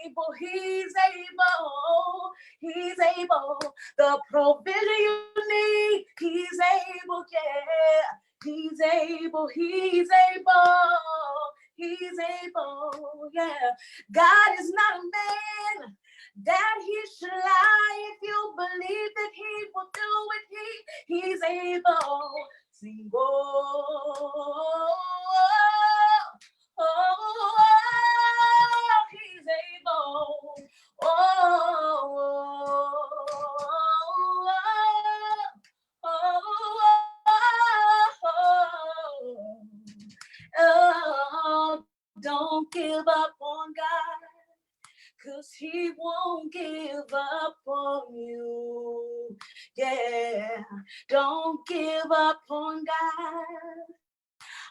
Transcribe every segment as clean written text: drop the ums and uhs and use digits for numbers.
able, he's able, he's able. The provision you need, he's able, yeah. He's able, he's able, he's able, yeah. God is not a man that he should lie. If you believe that he will do it, he's able. Sing, oh, oh, he's able. Oh, don't give up on God, 'cause he won't give up on you. Yeah, don't give up on God.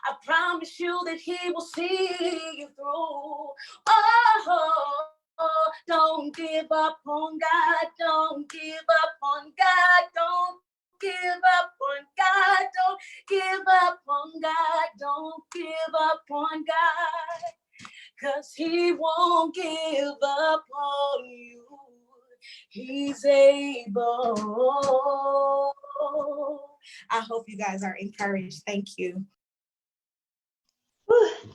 I promise you that he will see you through. Oh, don't give up on God. Don't give up on God. Don't give up on God. Don't give up on God. Don't give up on God. 'Cause he won't give up on you. He's able. I hope you guys are encouraged. Thank you.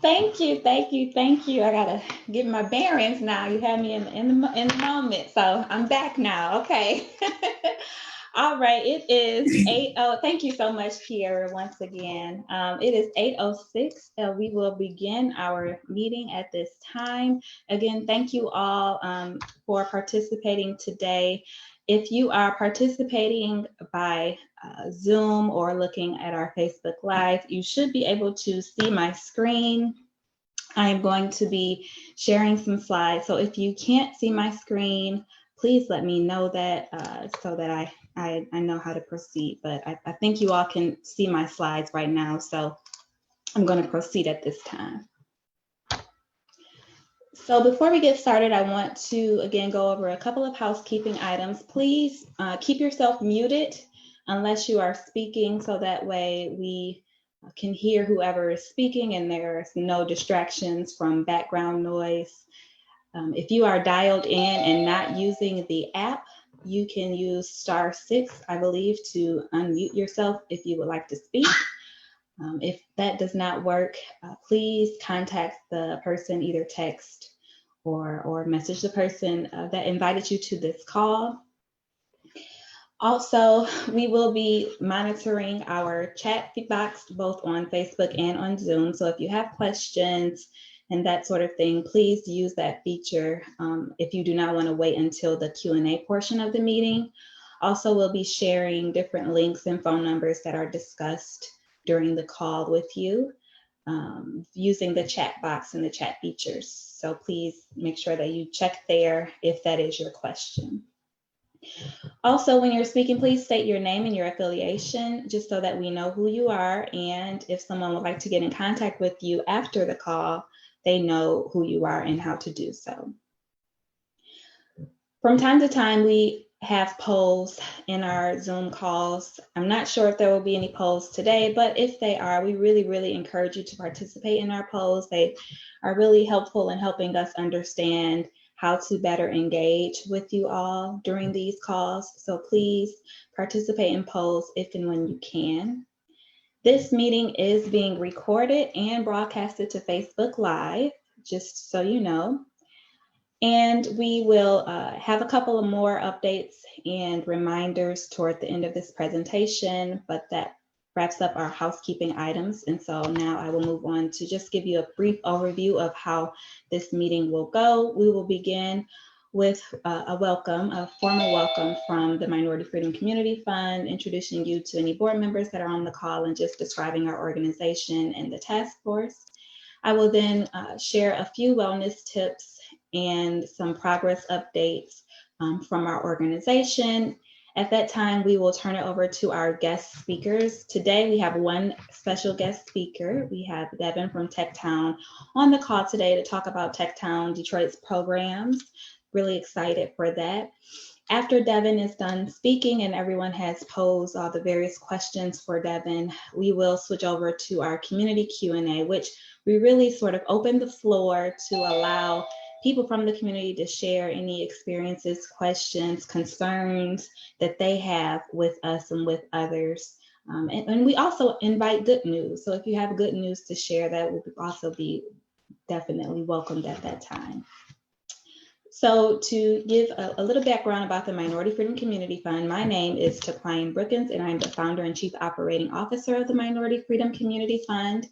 Thank you, thank you, thank you. I gotta get my bearings now. You have me in the moment, so I'm back now. Okay. All right. It is 8:00. Thank you so much, Kiera, once again. It is 8:06. We will begin our meeting at this time. Again, thank you all for participating today. If you are participating by Zoom or looking at our Facebook Live, you should be able to see my screen. I am going to be sharing some slides. So if you can't see my screen, please let me know that so that I know how to proceed. But I think you all can see my slides right now. So I'm going to proceed at this time. So before we get started, I want to again go over a couple of housekeeping items. Please keep yourself muted unless you are speaking, so that way we can hear whoever is speaking and there's no distractions from background noise. If you are dialed in and not using the app, you can use *6, I believe, to unmute yourself if you would like to speak. If that does not work, please contact the person, either text or message the person that invited you to this call. Also, we will be monitoring our chat box both on Facebook and on Zoom. So if you have questions and that sort of thing, please use that feature if you do not want to wait until the Q&A portion of the meeting. Also, we'll be sharing different links and phone numbers that are discussed during the call with you using the chat box and the chat features. So please make sure that you check there if that is your question. Also, when you're speaking, please state your name and your affiliation, just so that we know who you are. And if someone would like to get in contact with you after the call, they know who you are and how to do so. From time to time, we have polls in our Zoom calls. I'm not sure if there will be any polls today, but if they are, we really encourage you to participate in our polls. They are really helpful in helping us understand how to better engage with you all during these calls. So please participate in polls if and when you can. This meeting is being recorded and broadcasted to Facebook Live, just so you know. And we will have a couple of more updates and reminders toward the end of this presentation, but that wraps up our housekeeping items. And so now I will move on to just give you a brief overview of how this meeting will go. We will begin with a formal welcome from the Minority Freedom Community Fund, introducing you to any board members that are on the call and just describing our organization and the task force. I will then share a few wellness tips and some progress updates from our organization. At that time, we will turn it over to our guest speakers. Today, we have one special guest speaker. We have Devin from TechTown on the call today to talk about TechTown Detroit's programs. Really excited for that. After Devin is done speaking and everyone has posed all the various questions for Devin, we will switch over to our community Q&A, which we really sort of open the floor to allow people from the community to share any experiences, questions, concerns that they have with us and with others. And we also invite good news. So if you have good news to share, that will also be definitely welcomed at that time. So to give a little background about the Minority Freedom Community Fund, my name is Taquine Brookins, and I'm the founder and chief operating officer of the Minority Freedom Community Fund.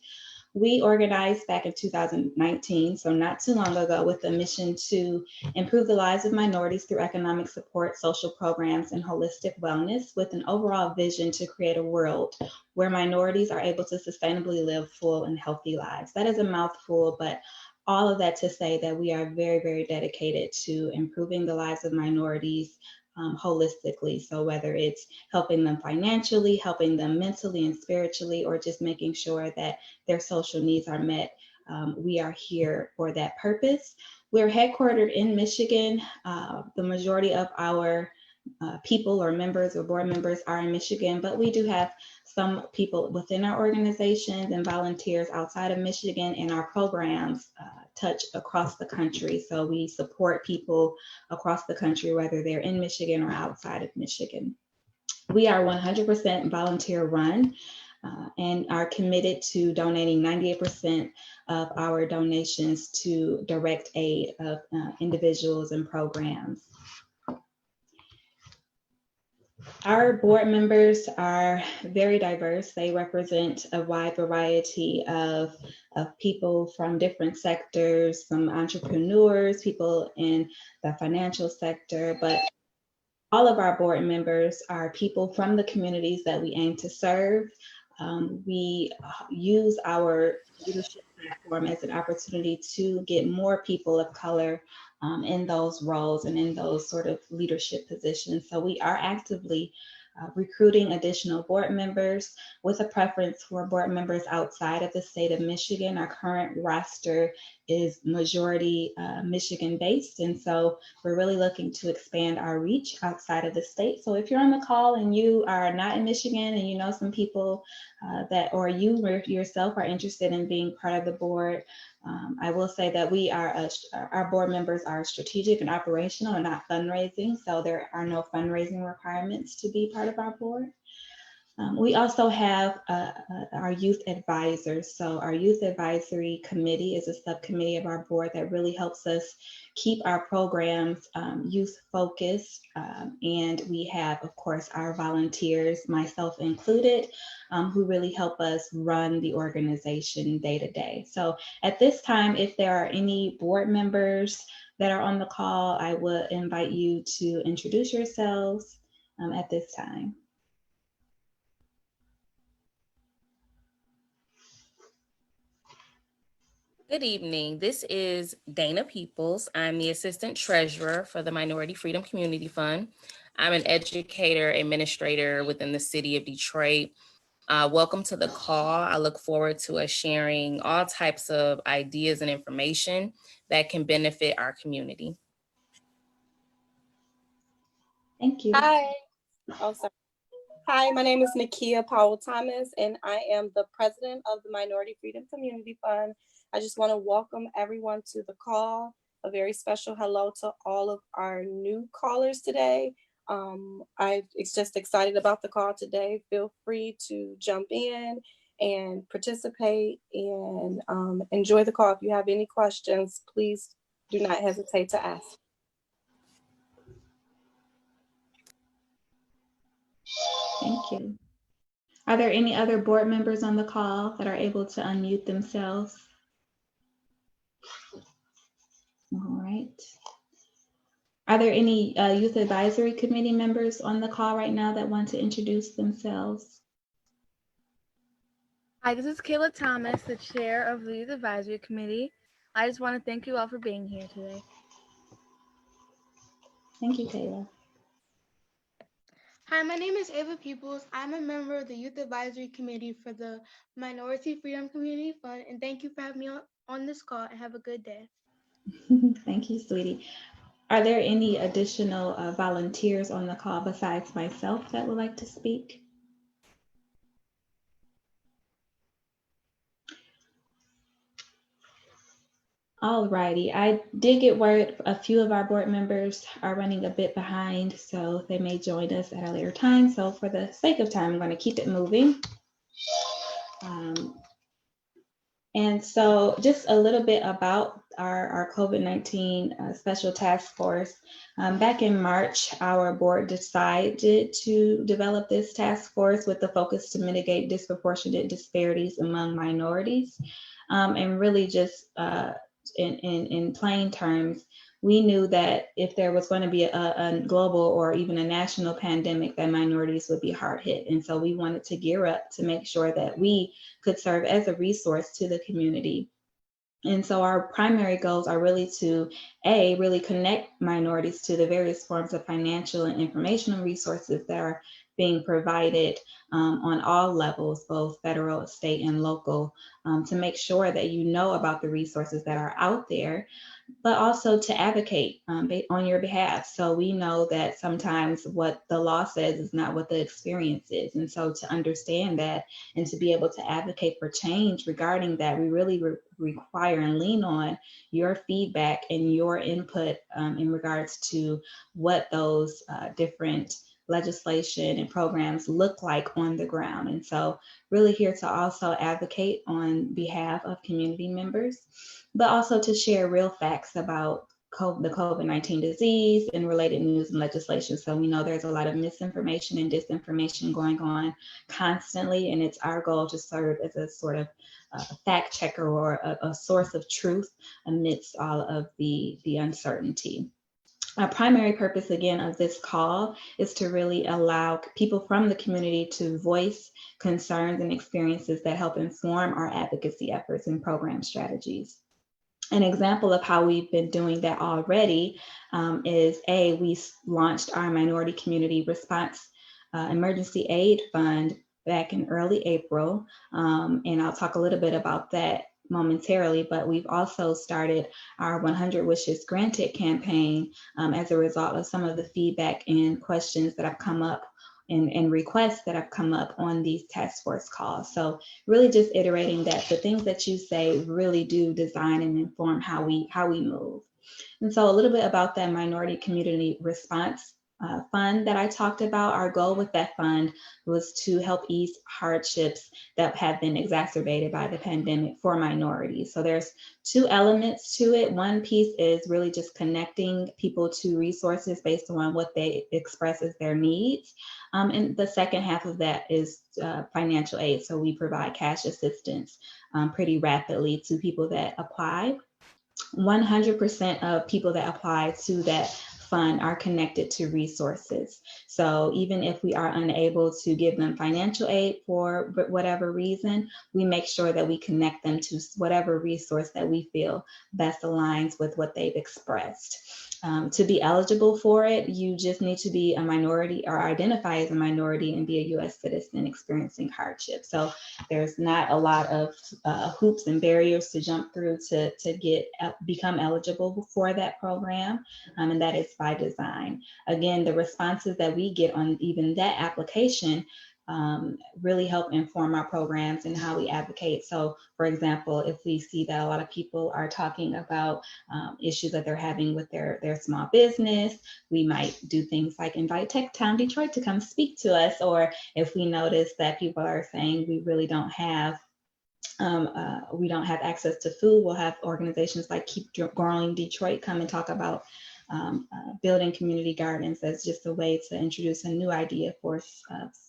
We organized back in 2019, so not too long ago, with a mission to improve the lives of minorities through economic support, social programs, and holistic wellness, with an overall vision to create a world where minorities are able to sustainably live full and healthy lives. That is a mouthful, but all of that to say that we are very, very dedicated to improving the lives of minorities holistically. So whether it's helping them financially, helping them mentally and spiritually, or just making sure that their social needs are met, we are here for that purpose. We're headquartered in Michigan. The majority of our people or members or board members are in Michigan, but we do have some people within our organizations and volunteers outside of Michigan, and our programs touch across the country. So we support people across the country, whether they're in Michigan or outside of Michigan. We are 100% volunteer run and are committed to donating 98% of our donations to direct aid of individuals and programs. Our board members are very diverse. They represent a wide variety of people from different sectors, some entrepreneurs, people in the financial sector, but all of our board members are people from the communities that we aim to serve. We use our leadership platform as an opportunity to get more people of color in those roles and in those sort of leadership positions. So we are actively recruiting additional board members with a preference for board members outside of the state of Michigan. Our current roster is majority Michigan based, and so we're really looking to expand our reach outside of the state. So if you're on the call and you are not in Michigan and you know some people that, or you yourself are interested in being part of the board, I will say that we are, our board members are strategic and operational and not fundraising. So there are no fundraising requirements to be part of our board. We also have our youth advisors. So our youth advisory committee is a subcommittee of our board that really helps us keep our programs youth focused. And we have, of course, our volunteers, myself included, who really help us run the organization day to day. So at this time, if there are any board members that are on the call, I would invite you to introduce yourselves at this time. Good evening. This is Dana Peoples. I'm the Assistant Treasurer for the Minority Freedom Community Fund. I'm an educator, administrator within the city of Detroit. Welcome to the call. I look forward to us sharing all types of ideas and information that can benefit our community. Thank you. Hi. Oh, sorry. Hi, my name is Nakia Powell Thomas, and I am the president of the Minority Freedom Community Fund. I just want to welcome everyone to the call. A very special hello to all of our new callers today. I'm just excited about the call today. Feel free to jump in and participate and enjoy the call. If you have any questions, please do not hesitate to ask. Thank you. Are there any other board members on the call that are able to unmute themselves? All right. Are there any Youth Advisory Committee members on the call right now that want to introduce themselves? Hi, this is Kayla Thomas, the chair of the Youth Advisory Committee. I just want to thank you all for being here today. Thank you, Kayla. Hi, my name is Ava Peoples. I'm a member of the Youth Advisory Committee for the Minority Freedom Community Fund, and thank you for having me on this call, and have a good day. Thank you, sweetie. Are there any additional volunteers on the call besides myself that would like to speak? All righty. I did get word a few of our board members are running a bit behind, so they may join us at a later time. So for the sake of time, I'm going to keep it moving. And so just a little bit about our COVID-19 special task force. Back in March, our board decided to develop this task force with the focus to mitigate disproportionate disparities among minorities. And really just in plain terms, we knew that if there was going to be a global or even a national pandemic, that minorities would be hard hit. And so we wanted to gear up to make sure that we could serve as a resource to the community. And so our primary goals are really to, really connect minorities to the various forms of financial and informational resources that are being provided on all levels, both federal, state, and local, to make sure that you know about the resources that are out there, but also to advocate on your behalf. So we know that sometimes what the law says is not what the experience is. And so to understand that and to be able to advocate for change regarding that, we really require and lean on your feedback and your input in regards to what those different legislation and programs look like on the ground. And so really here to also advocate on behalf of community members, but also to share real facts about the COVID-19 disease and related news and legislation. So we know there's a lot of misinformation and disinformation going on constantly, and it's our goal to serve as a sort of fact checker or a source of truth amidst all of the uncertainty. Our primary purpose, again, of this call is to really allow people from the community to voice concerns and experiences that help inform our advocacy efforts and program strategies. An example of how we've been doing that already is we launched our Minority Community Response Emergency Aid Fund back in early April. And I'll talk a little bit about that momentarily, but we've also started our 100 Wishes Granted campaign as a result of some of the feedback and questions that have come up and requests that have come up on these task force calls. So really just iterating that the things that you say really do design and inform how we move. And so a little bit about that Minority Community Response Fund that I talked about. Our goal with that fund was to help ease hardships that have been exacerbated by the pandemic for minorities. So there's two elements to it. One piece is really just connecting people to resources based on what they express as their needs. And the second half of that is financial aid. So we provide cash assistance pretty rapidly to people that apply. 100% of people that apply to that fund are connected to resources. So even if we are unable to give them financial aid for whatever reason, we make sure that we connect them to whatever resource that we feel best aligns with what they've expressed. To be eligible for it, you just need to be a minority or identify as a minority and be a US citizen experiencing hardship. So there's not a lot of hoops and barriers to jump through to become eligible for that program, and that is by design. Again, the responses that we get on even that application really help inform our programs and how we advocate. So for example, if we see that a lot of people are talking about issues that they're having with their small business, we might do things like invite TechTown Detroit to come speak to us. Or if we notice that people are saying we really don't have access to food, we'll have organizations like Keep Growing Detroit come and talk about building community gardens as just a way to introduce a new idea for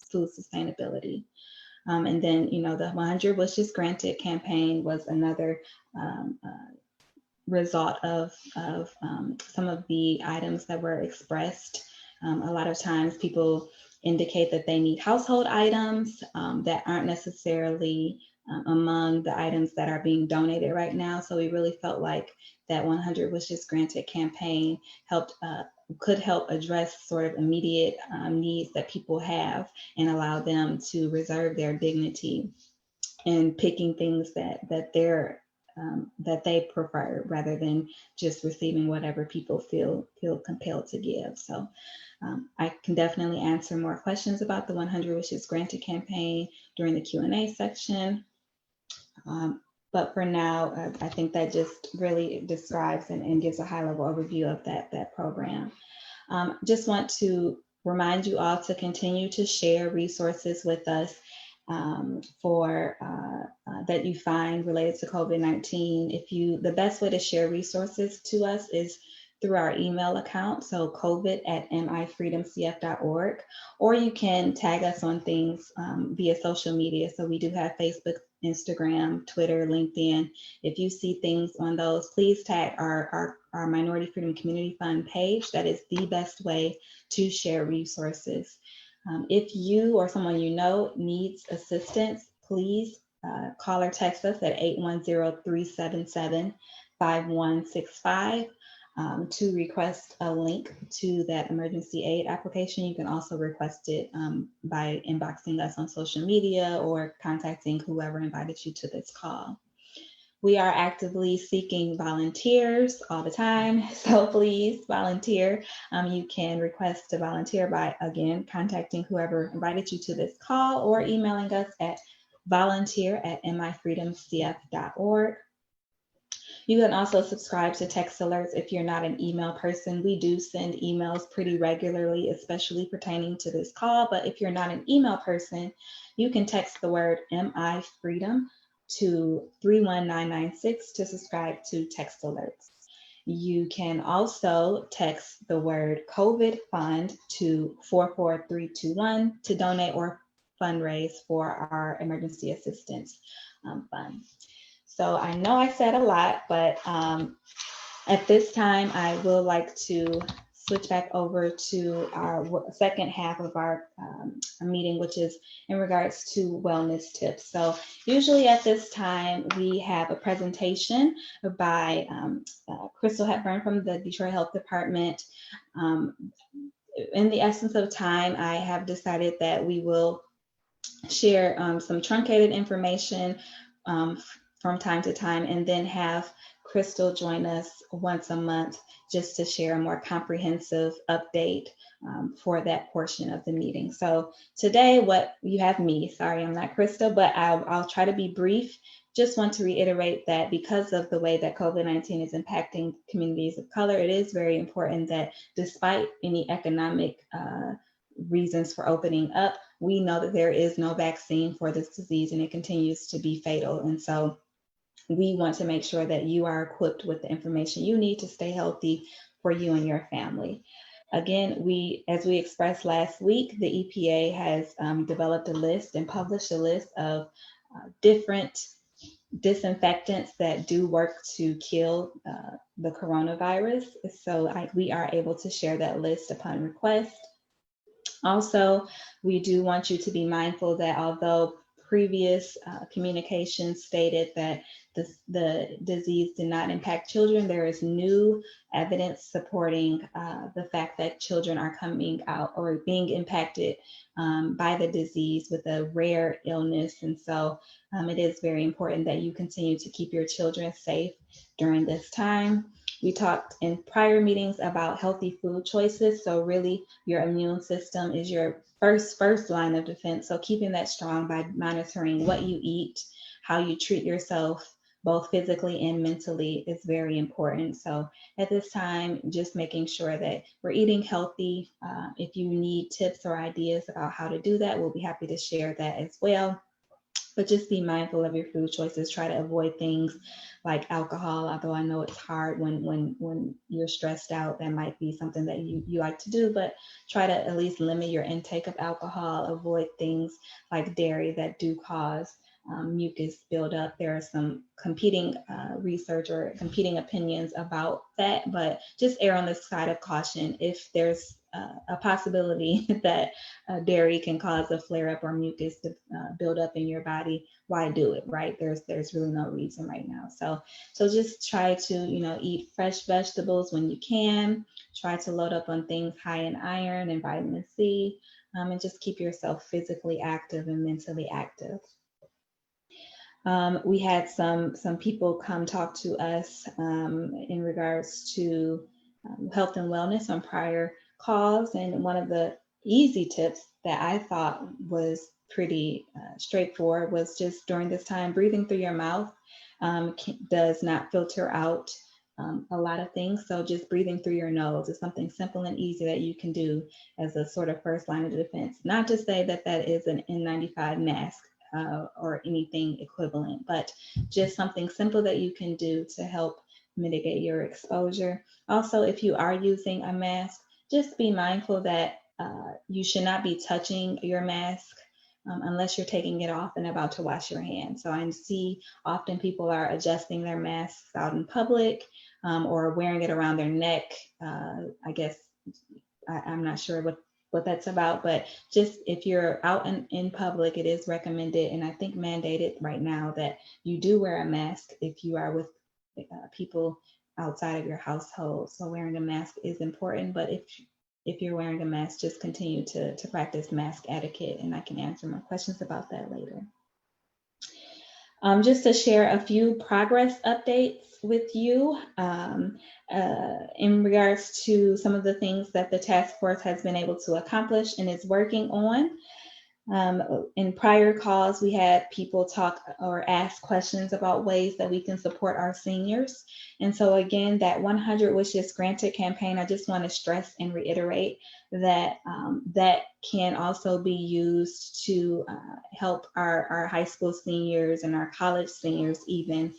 food sustainability. And then, the 100 Wishes Granted campaign was another result of some of the items that were expressed. A lot of times people indicate that they need household items that aren't necessarily among the items that are being donated right now. So we really felt like that 100 Wishes Granted campaign could help address sort of immediate needs that people have and allow them to reserve their dignity in picking things that they prefer, rather than just receiving whatever people feel compelled to give. So I can definitely answer more questions about the 100 Wishes Granted campaign during the Q&A section. But for now, I think that just really describes and gives a high-level overview of that program. Just want to remind you all to continue to share resources with us that you find related to COVID-19. The best way to share resources to us is through our email account, so covid@mifreedomcf.org, or you can tag us on things via social media. So we do have Facebook, Instagram, Twitter, LinkedIn. If you see things on those, please tag our Minority Freedom Community Fund page. That is the best way to share resources. If you or someone you know needs assistance, please call or text us at 810-377-5165 to request a link to that emergency aid application. You can also request it by inboxing us on social media or contacting whoever invited you to this call. We are actively seeking volunteers all the time, so please volunteer. You can request to volunteer by, again, contacting whoever invited you to this call or emailing us at volunteer@mifreedomcf.org. You can also subscribe to text alerts if you're not an email person. We do send emails pretty regularly, especially pertaining to this call, but if you're not an email person, you can text the word MI Freedom to 31996 to subscribe to text alerts. You can also text the word COVID Fund to 44321 to donate or fundraise for our emergency assistance fund. So I know I said a lot, but at this time, I will like to switch back over to our second half of our meeting, which is in regards to wellness tips. So usually at this time, we have a presentation by Crystal Hepburn from the Detroit Health Department. In the essence of time, I have decided that we will share some truncated information from time to time, and then have Crystal join us once a month just to share a more comprehensive update for that portion of the meeting. So today, what you have me, sorry, I'm not Crystal, but I'll try to be brief. Just want to reiterate that because of the way that COVID-19 is impacting communities of color, it is very important that despite any economic reasons for opening up, we know that there is no vaccine for this disease and it continues to be fatal. And so we want to make sure that you are equipped with the information you need to stay healthy for you and your family. Again, as we expressed last week, the EPA has developed a list and published a list of different disinfectants that do work to kill the coronavirus. So we are able to share that list upon request. Also, we do want you to be mindful that although previous communications stated that the disease did not impact children, there is new evidence supporting the fact that children are coming out or being impacted by the disease with a rare illness. And so it is very important that you continue to keep your children safe during this time. We talked in prior meetings about healthy food choices. So really your immune system is your first line of defense. So keeping that strong by monitoring what you eat, how you treat yourself, both physically and mentally, is very important. So at this time, just making sure that we're eating healthy. If you need tips or ideas about how to do that, we'll be happy to share that as well. But just be mindful of your food choices. Try to avoid things like alcohol, although I know it's hard when you're stressed out. That might be something that you like to do, but try to at least limit your intake of alcohol. Avoid things like dairy that do cause mucus buildup. There are some competing research or competing opinions about that, but just err on the side of caution. If there's a possibility that dairy can cause a flare up or mucus to build up in your body, why do it, right? There's really no reason right now. So just try to, eat fresh vegetables when you can. Try to load up on things high in iron and vitamin C, and just keep yourself physically active and mentally active. We had some people come talk to us in regards to health and wellness on prior calls, and one of the easy tips that I thought was pretty straightforward was just during this time breathing through your mouth. does not filter out a lot of things. So just breathing through your nose is something simple and easy that you can do as a sort of first line of defense. Not to say that that is an N95 mask or anything equivalent, but just something simple that you can do to help mitigate your exposure. Also, if you are using a mask, just be mindful that you should not be touching your mask unless you're taking it off and about to wash your hands. So I see often people are adjusting their masks out in public or wearing it around their neck. I guess I'm not sure what that's about, but just if you're out in public, it is recommended and I think mandated right now that you do wear a mask if you are with people outside of your household. So wearing a mask is important, but if you're wearing a mask, just continue to practice mask etiquette, and I can answer more questions about that later. Just to share a few progress updates with you in regards to some of the things that the task force has been able to accomplish and is working on. In prior calls, we had people talk or ask questions about ways that we can support our seniors. And so again, that 100 Wishes Granted campaign, I just want to stress and reiterate that that can also be used to help our high school seniors and our college seniors even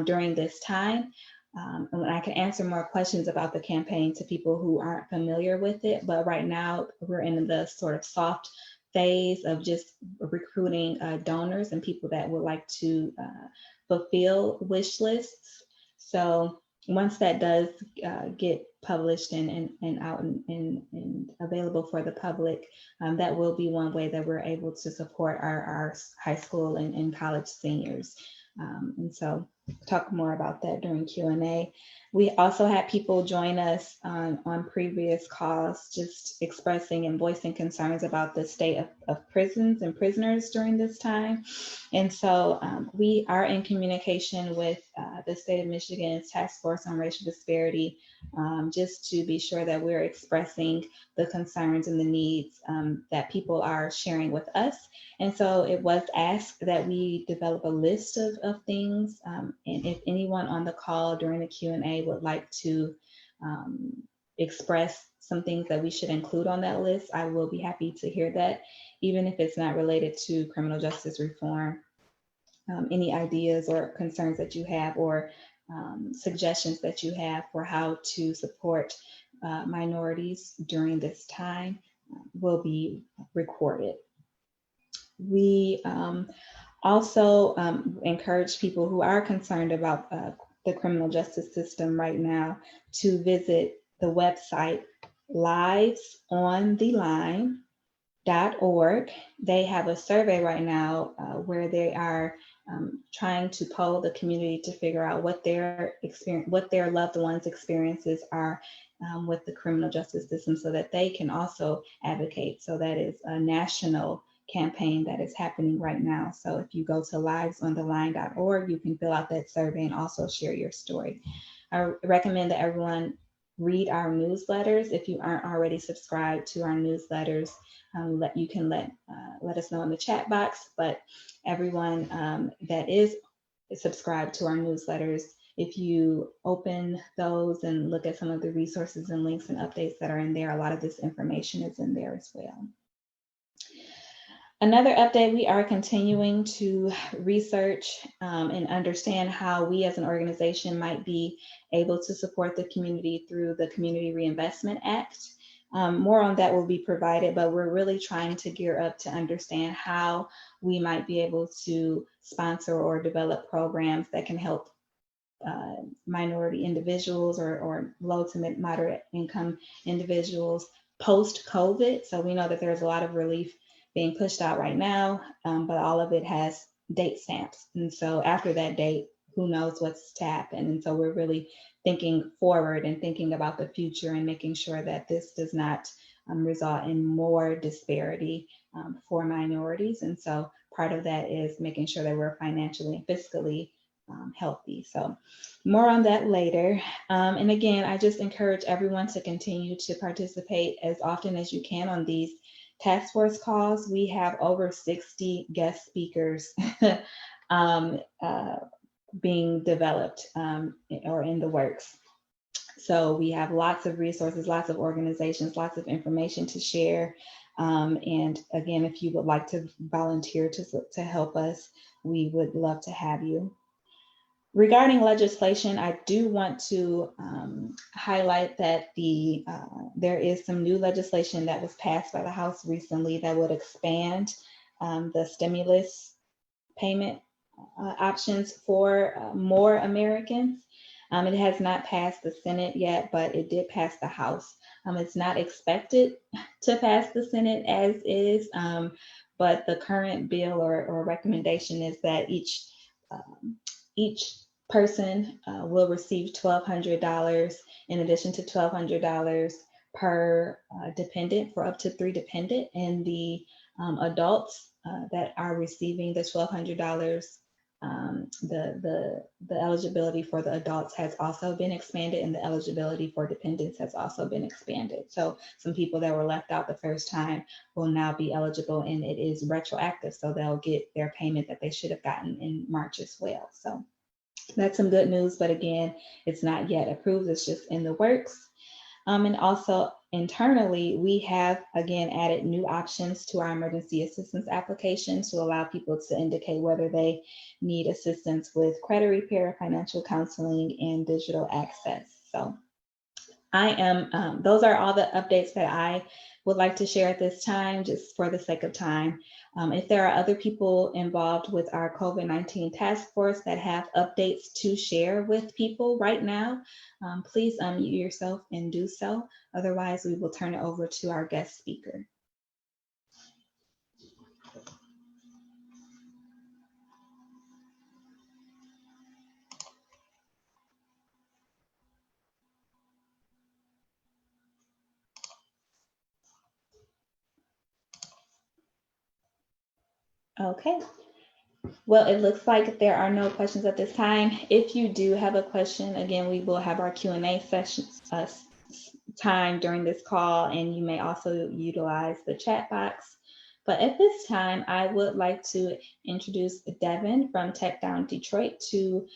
during this time. And I can answer more questions about the campaign to people who aren't familiar with it, but right now we're in the sort of soft phase of just recruiting donors and people that would like to fulfill wish lists. So once that does get published and out and available for the public, that will be one way that we're able to support our high school and college seniors. And so talk more about that during Q&A. We also had people join us on previous calls, just expressing and voicing concerns about the state of prisons and prisoners during this time. And so we are in communication with the state of Michigan's Task Force on Racial Disparity, just to be sure that we're expressing the concerns and the needs that people are sharing with us. And so it was asked that we develop a list of things. And if anyone on the call during the Q&A would like to express some things that we should include on that list, I will be happy to hear that, even if it's not related to criminal justice reform. Any ideas or concerns that you have or suggestions that you have for how to support minorities during this time will be recorded. We also encourage people who are concerned about the criminal justice system right now to visit the website livesontheline.org. They have a survey right now where they are trying to poll the community to figure out what their loved ones' experiences are with the criminal justice system so that they can also advocate. So that is a national campaign that is happening right now. So if you go to livesontheline.org, you can fill out that survey and also share your story. I recommend that everyone read our newsletters. If you aren't already subscribed to our newsletters, you can let us know in the chat box, but everyone that is subscribed to our newsletters, if you open those and look at some of the resources and links and updates that are in there, a lot of this information is in there as well. Another update, we are continuing to research and understand how we as an organization might be able to support the community through the Community Reinvestment Act. More on that will be provided, but we're really trying to gear up to understand how we might be able to sponsor or develop programs that can help minority individuals or low to moderate income individuals post-COVID. So we know that there's a lot of relief being pushed out right now, but all of it has date stamps. And so after that date, who knows what's to happen. And so we're really thinking forward and thinking about the future and making sure that this does not result in more disparity for minorities. And so part of that is making sure that we're financially and fiscally healthy. So more on that later. And again, I just encourage everyone to continue to participate as often as you can on these task force calls. We have over 60 guest speakers being developed or in the works. So we have lots of resources, lots of organizations, lots of information to share. And again, if you would like to volunteer to help us, we would love to have you. Regarding legislation, I do want to highlight that there is some new legislation that was passed by the House recently that would expand the stimulus payment options for more Americans. It has not passed the Senate yet, but it did pass the House. It's not expected to pass the Senate as is, but the current bill or recommendation is that each person will receive $1,200 in addition to $1,200 per dependent for up to 3 dependent, and the adults that are receiving the $1,200, the eligibility for the adults has also been expanded, and the eligibility for dependents has also been expanded. So some people that were left out the first time will now be eligible, and it is retroactive, so they'll get their payment that they should have gotten in March as well. So that's some good news, but again, it's not yet approved, it's just in the works. And also internally, we have again added new options to our emergency assistance application to allow people to indicate whether they need assistance with credit repair, financial counseling, and digital access. So those are all the updates that I would like to share at this time, just for the sake of time. If there are other people involved with our COVID-19 task force that have updates to share with people right now, please unmute yourself and do so. Otherwise, we will turn it over to our guest speaker. Okay. Well, it looks like there are no questions at this time. If you do have a question, again, we will have our Q&A session time during this call, and you may also utilize the chat box. But at this time, I would like to introduce Devin from TechDown Detroit to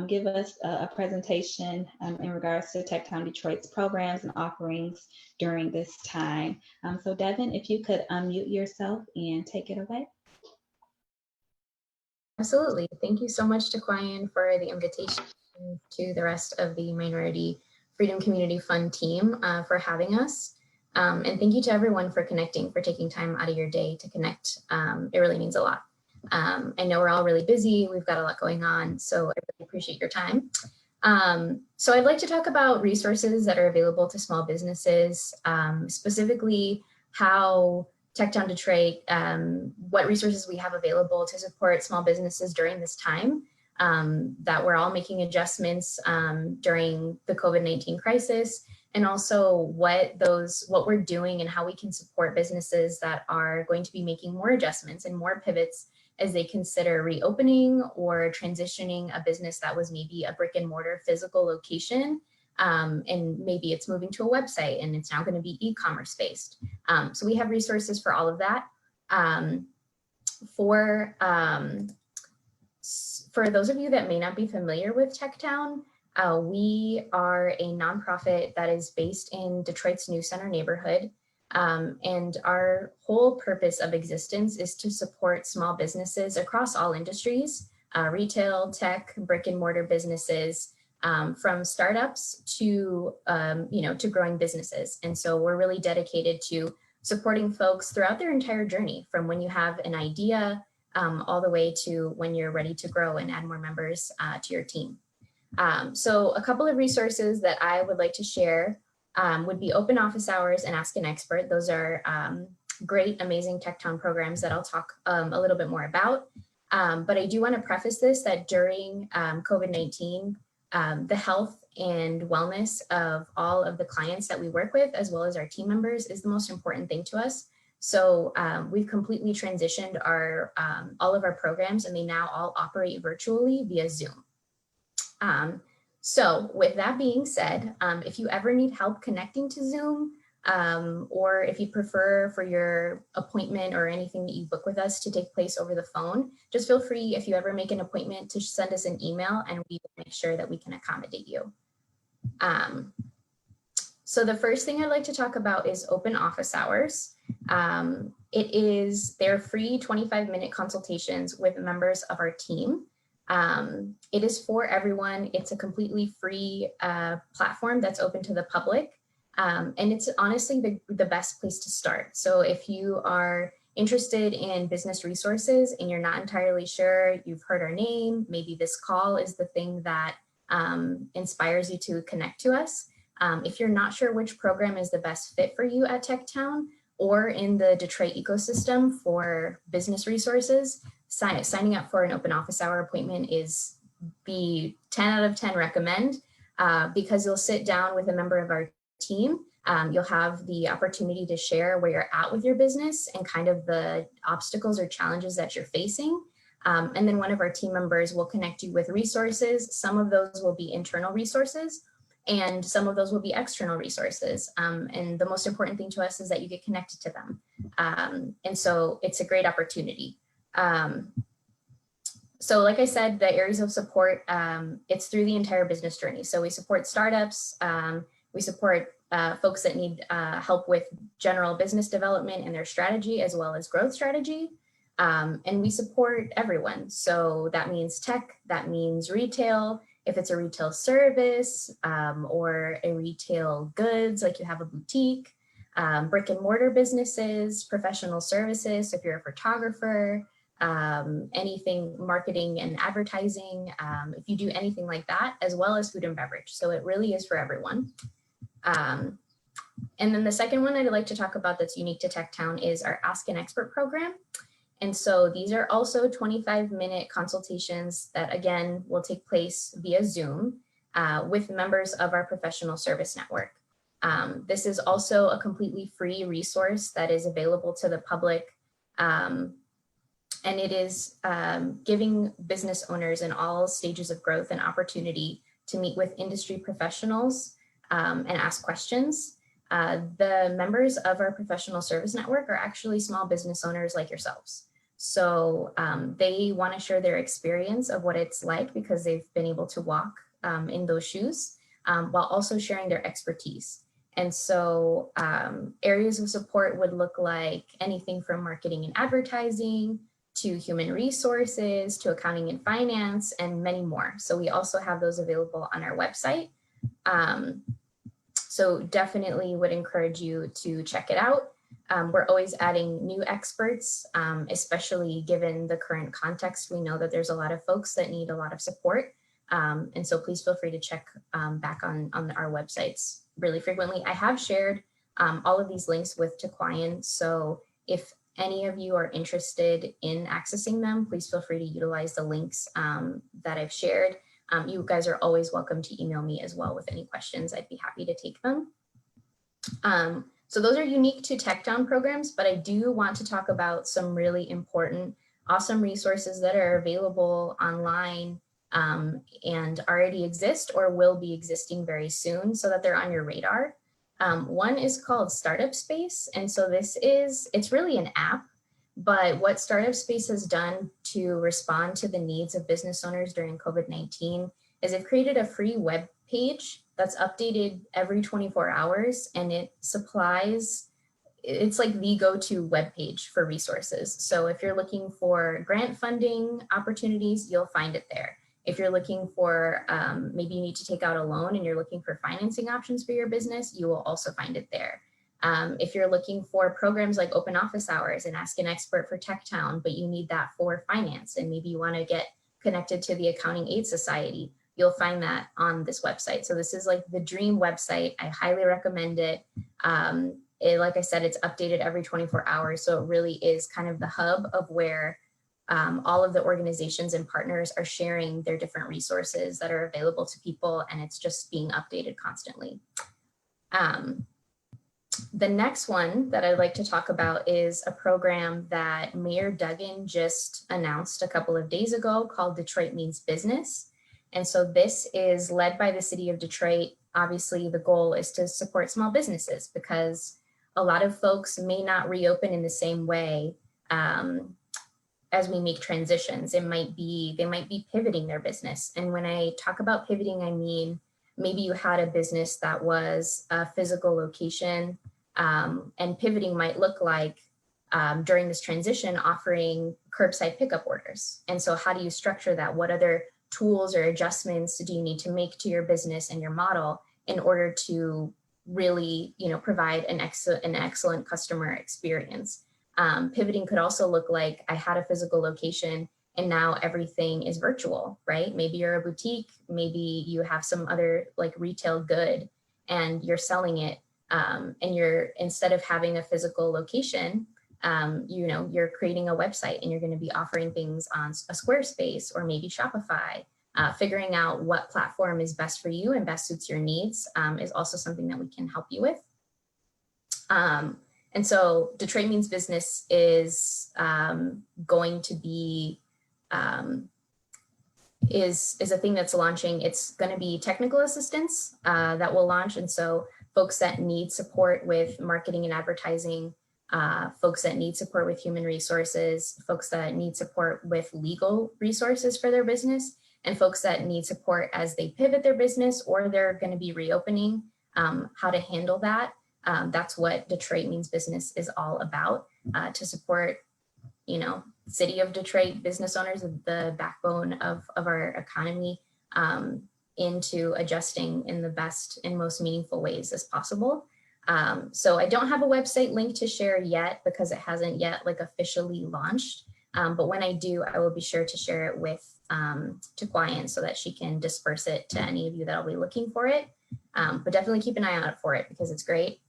give us a presentation in regards to TechDown Detroit's programs and offerings during this time. So Devin, if you could unmute yourself and take it away. Absolutely. Thank you so much to Quyan for the invitation, to the rest of the Minority Freedom Community Fund team for having us. And thank you to everyone for connecting, for taking time out of your day to connect. It really means a lot. I know we're all really busy. We've got a lot going on, so I really appreciate your time. So I'd like to talk about resources that are available to small businesses, specifically how TechDown Detroit, what resources we have available to support small businesses during this time, that we're all making adjustments during the COVID-19 crisis, and also what we're doing and how we can support businesses that are going to be making more adjustments and more pivots as they consider reopening or transitioning a business that was maybe a brick and mortar physical location. And maybe it's moving to a website and it's now going to be e-commerce based. So we have resources for all of that. For those of you that may not be familiar with TechDown, we are a nonprofit that is based in Detroit's New Center neighborhood. And our whole purpose of existence is to support small businesses across all industries, retail, tech, brick and mortar businesses, from startups to, to growing businesses. And so we're really dedicated to supporting folks throughout their entire journey, from when you have an idea all the way to when you're ready to grow and add more members to your team. So a couple of resources that I would like to share would be open office hours and Ask an Expert. Those are great, amazing TechDown programs that I'll talk a little bit more about. But I do want to preface this that during COVID-19, the health and wellness of all of the clients that we work with, as well as our team members, is the most important thing to us. So we've completely transitioned all of our programs, and they now all operate virtually via Zoom. So with that being said, if you ever need help connecting to Zoom, Or if you prefer for your appointment or anything that you book with us to take place over the phone, just feel free, if you ever make an appointment, to send us an email and we will make sure that we can accommodate you. So the first thing I'd like to talk about is open office hours. They're free 25-minute consultations with members of our team. It is for everyone. It's a completely free platform that's open to the public. And it's honestly the best place to start. So if you are interested in business resources and you're not entirely sure, you've heard our name, maybe this call is the thing that inspires you to connect to us. If you're not sure which program is the best fit for you at TechTown or in the Detroit ecosystem for business resources, signing up for an open office hour appointment is the 10 out of 10 recommend, because you'll sit down with a member of our team. You'll have the opportunity to share where you're at with your business and kind of the obstacles or challenges that you're facing. And then one of our team members will connect you with resources. Some of those will be internal resources and some of those will be external resources. And the most important thing to us is that you get connected to them. And so it's a great opportunity. So like I said, the areas of support, it's through the entire business journey. So we support startups, we support folks that need help with general business development and their strategy, as well as growth strategy. And we support everyone. So that means tech, that means retail, if it's a retail service or a retail goods, like you have a boutique, brick and mortar businesses, professional services, so if you're a photographer, anything marketing and advertising, if you do anything like that, as well as food and beverage. So it really is for everyone. And then the second one I'd like to talk about that's unique to TechTown is our Ask an Expert program. And so these are also 25-minute consultations that, again, will take place via Zoom with members of our professional service network. This is also a completely free resource that is available to the public. And it is giving business owners in all stages of growth an opportunity to meet with industry professionals and ask questions. The members of our professional service network are actually small business owners like yourselves. So they want to share their experience of what it's like because they've been able to walk in those shoes while also sharing their expertise. And so areas of support would look like anything from marketing and advertising to human resources, to accounting and finance, and many more. So we also have those available on our website. So definitely would encourage you to check it out. We're always adding new experts, especially given the current context. We know that there's a lot of folks that need a lot of support. And so please feel free to check back on our websites really frequently. I have shared all of these links with Taquian. So if any of you are interested in accessing them, please feel free to utilize the links that I've shared. You guys are always welcome to email me as well with any questions. I'd be happy to take them. So those are unique to TechTown programs, but I do want to talk about some really important, awesome resources that are available online and already exist or will be existing very soon so that they're on your radar. One is called Startup Space. And so it's really an app, but what Startup Space has done to respond to the needs of business owners during COVID-19 is they've created a free web page that's updated every 24 hours, and it's like the go-to web page for resources. So if you're looking for grant funding opportunities, you'll find it there. If you're looking for, maybe you need to take out a loan and you're looking for financing options for your business, you will also find it there. If you're looking for programs like open office hours and Ask an Expert for TechTown, but you need that for finance, and maybe you want to get connected to the Accounting Aid Society, you'll find that on this website. So this is like the dream website. I highly recommend it. Like I said, it's updated every 24 hours. So it really is kind of the hub of where all of the organizations and partners are sharing their different resources that are available to people, and it's just being updated constantly. The next one that I'd like to talk about is a program that Mayor Duggan just announced a couple of days ago called Detroit Means Business. And so this is led by the city of Detroit. Obviously, the goal is to support small businesses because a lot of folks may not reopen in the same way as we make transitions. They might be pivoting their business. And when I talk about pivoting, I mean, maybe you had a business that was a physical location, and pivoting might look like during this transition offering curbside pickup orders. And so how do you structure that? What other tools or adjustments do you need to make to your business and your model in order to really, provide an excellent customer experience? Pivoting could also look like, I had a physical location and now everything is virtual, right? Maybe you're a boutique, maybe you have some other like retail good and you're selling it, and instead of having a physical location, you're creating a website and you're going to be offering things on a Squarespace or maybe Shopify. Figuring out what platform is best for you and best suits your needs is also something that we can help you with. And so Detroit Means Business is going to be, is a thing that's launching. It's going to be technical assistance that will launch. And so folks that need support with marketing and advertising, folks that need support with human resources, folks that need support with legal resources for their business, and folks that need support as they pivot their business or they're going to be reopening, how to handle that. That's what Detroit Means Business is all about, to support, city of Detroit business owners, the backbone of our economy, into adjusting in the best and most meaningful ways as possible. So I don't have a website link to share yet because it hasn't yet officially launched. But when I do, I will be sure to share it with Taquayan so that she can disperse it to any of you that'll be looking for it. But definitely keep an eye out for it because it's great.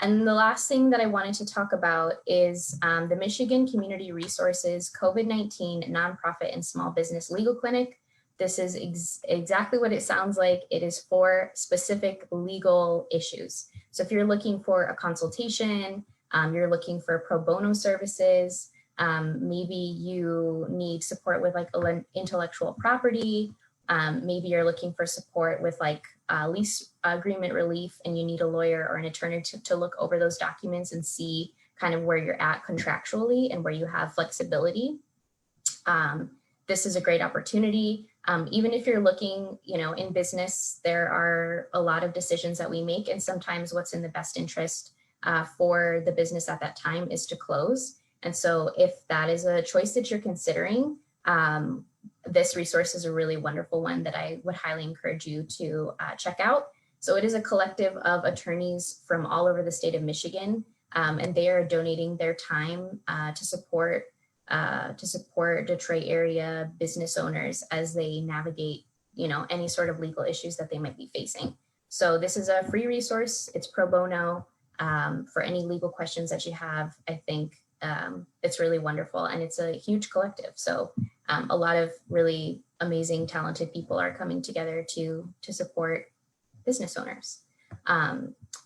And the last thing that I wanted to talk about is the Michigan Community Resources COVID-19 Nonprofit and Small Business Legal Clinic. This is exactly what it sounds like. It is for specific legal issues. So if you're looking for a consultation, you're looking for pro bono services, maybe you need support with intellectual property, maybe you're looking for support with lease agreement relief and you need a lawyer or an attorney to look over those documents and see kind of where you're at contractually and where you have flexibility. This is a great opportunity. Even if you're looking, in business, there are a lot of decisions that we make, and sometimes what's in the best interest for the business at that time is to close. And so if that is a choice that you're considering, this resource is a really wonderful one that I would highly encourage you to check out. So it is a collective of attorneys from all over the state of Michigan, and they are donating their time to support Detroit area business owners as they navigate, any sort of legal issues that they might be facing. So this is a free resource. It's pro bono for any legal questions that you have. I think it's really wonderful, and it's a huge collective. So a lot of really amazing, talented people are coming together to support business owners.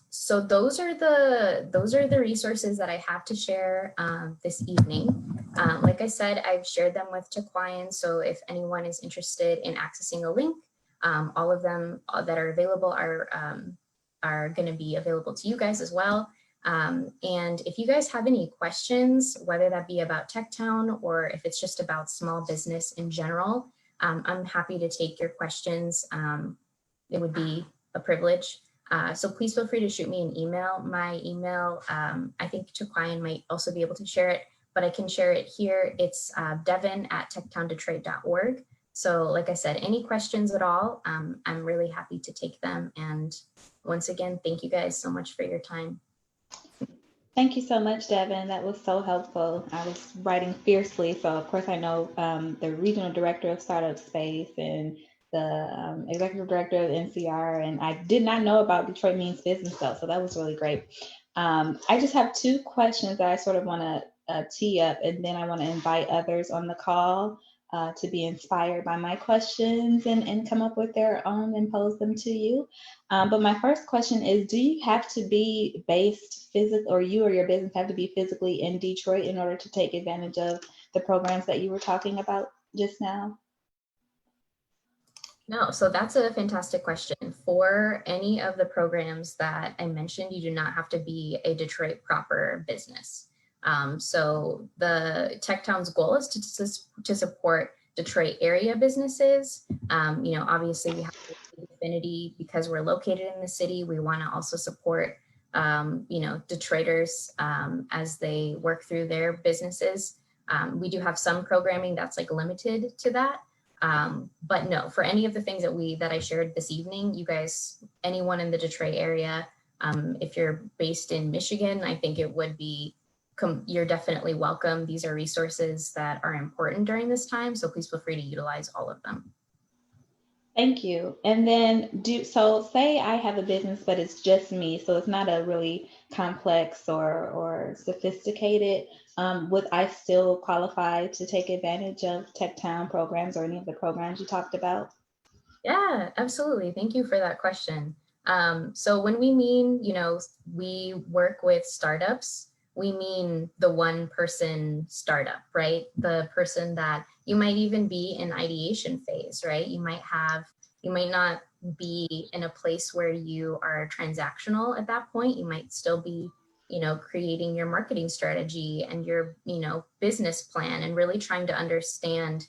So those are the resources that I have to share this evening. Like I said, I've shared them with Taquayan. So if anyone is interested in accessing a link, all of them that are available are going to be available to you guys as well. And if you guys have any questions, whether that be about TechTown or if it's just about small business in general, I'm happy to take your questions. It would be a privilege. So please feel free to shoot me an email. My email, I think Taquayan might also be able to share it, but I can share it here. It's devin@techtowndetroit.org. So like I said, any questions at all, I'm really happy to take them. And once again, thank you guys so much for your time. Thank you so much, Devin. That was so helpful. I was writing fiercely, so of course I know the regional director of Startup Space and the executive director of NCR, and I did not know about Detroit Means Business though, so that was really great. I just have two questions that I sort of want to tee up, and then I want to invite others on the call to be inspired by my questions and come up with their own and pose them to you. But my first question is, do you have to be based physically, or you or your business have to be physically in Detroit in order to take advantage of the programs that you were talking about just now? No, so that's a fantastic question. For any of the programs that I mentioned, you do not have to be a Detroit proper business. So the Techtown's goal is to support Detroit area businesses. Obviously we have affinity because we're located in the city. We want to also support, Detroiters as they work through their businesses. We do have some programming that's like limited to that. But no, for any of the things that I shared this evening, you guys, anyone in the Detroit area, if you're based in Michigan, I think it would be, you're definitely welcome. These are resources that are important during this time, so please feel free to utilize all of them. Thank you. And then so say I have a business, but it's just me, so it's not a really complex or sophisticated. Would I still qualify to take advantage of Techtown programs or any of the programs you talked about? Yeah, absolutely. Thank you for that question. So when we mean, we work with startups, we mean the one person startup, right? The person that you might even be in ideation phase, right? You might not be in a place where you are transactional at that point. You might still be, creating your marketing strategy and your, business plan and really trying to understand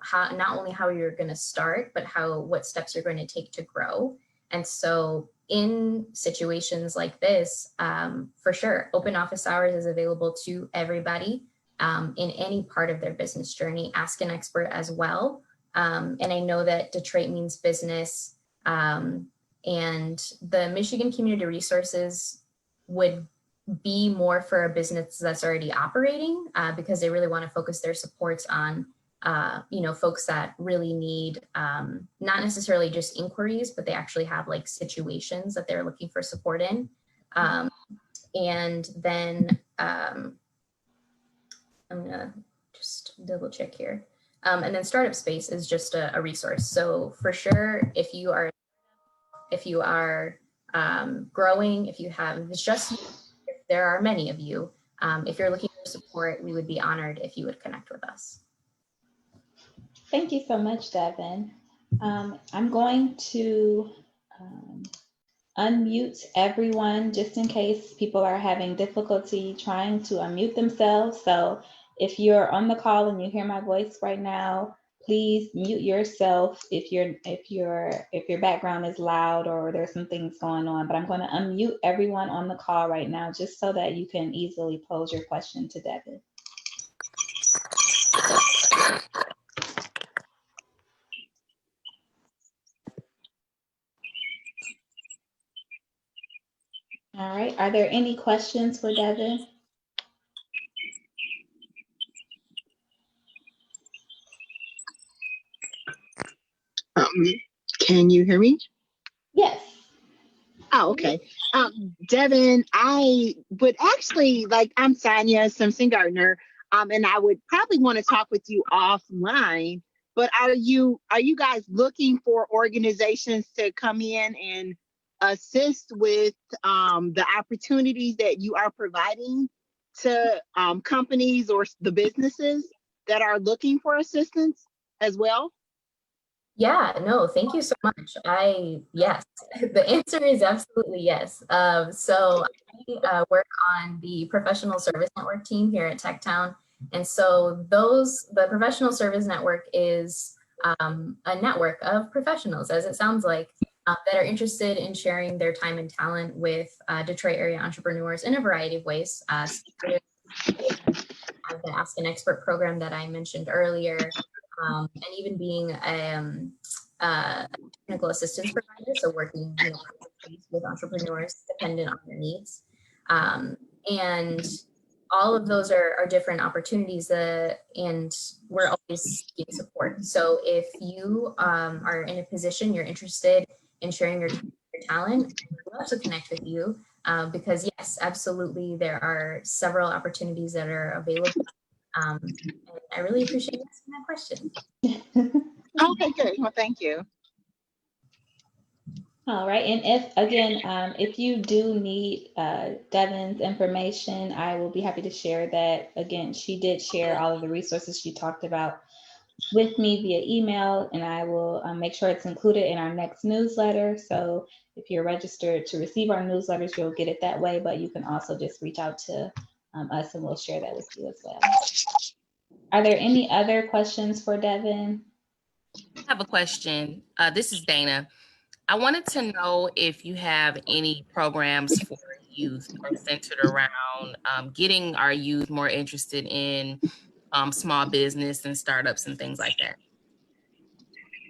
how not only how you're going to start, but what steps you're going to take to grow. And so in situations like this, for sure, open office hours is available to everybody in any part of their business journey. Ask an expert as well. And I know that Detroit means business, and the Michigan Community Resources would be more for a business that's already operating because they really want to focus their supports on folks that really need not necessarily just inquiries, but they actually have like situations that they're looking for support in. And then I'm gonna just double check here. And then Startup Space is just a resource. So for sure, if you are growing, if there are many of you, if you're looking for support, we would be honored if you would connect with us. Thank you so much, Devin. I'm going to unmute everyone just in case people are having difficulty trying to unmute themselves. So if you're on the call and you hear my voice right now, please mute yourself if your background is loud or there's some things going on. But I'm going to unmute everyone on the call right now just so that you can easily pose your question to Devin. All right, are there any questions for Devin? Can you hear me? Yes. Oh, okay. Devin, I would actually I'm Sonia Simpson Gardner, and I would probably want to talk with you offline. But are you guys looking for organizations to come in and assist with the opportunities that you are providing to companies or the businesses that are looking for assistance as well? Yeah, no, thank you so much. Yes, the answer is absolutely yes. So I work on the professional service network team here at Techtown. And so the professional service network is a network of professionals, as it sounds like, that are interested in sharing their time and talent with Detroit area entrepreneurs in a variety of ways. The Ask an Expert program that I mentioned earlier, and even being a technical assistance provider, so working with entrepreneurs dependent on their needs. And all of those are different opportunities, and we're always seeking support. So if you are in a position, you're interested in sharing your talent, we'd love to connect with you because yes, absolutely, there are several opportunities that are available. And I really appreciate you asking that question. Okay, good. Well, thank you. All right, and if you do need Devin's information, I will be happy to share that. Again, she did share all of the resources she talked about with me via email, and I will make sure it's included in our next newsletter. So if you're registered to receive our newsletters, you'll get it that way, but you can also just reach out to us and we'll share that with you as well. Are there any other questions for Devin? I have a question. This is Dana. I wanted to know if you have any programs for youth that are centered around getting our youth more interested in small business and startups and things like that.